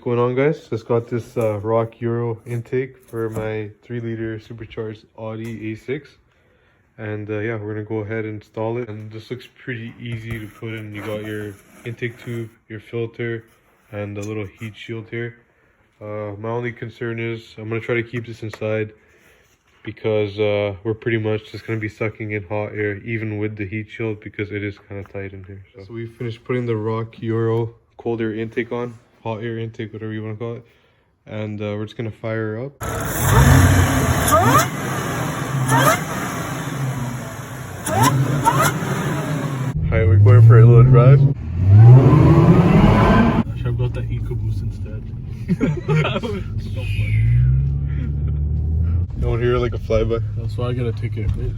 going on, guys? Just got this Roc-Euro intake for my 3-liter supercharged Audi A6. And yeah, we're gonna go ahead and install it. And this looks pretty easy to put in. You got your intake tube, your filter, and a little heat shield here. My only concern is I'm gonna try to keep this inside because we're pretty much just gonna be sucking in hot air even with the heat shield because it is kind of tight in here. So we finished putting the Roc-Euro cold air intake on, hot air intake, whatever you want to call it, and we're just gonna fire her up. Alright, we're going for a little drive. I should have got that EcoBoost instead. So fun. You want to hear like a flyby? That's why I got a ticket, right?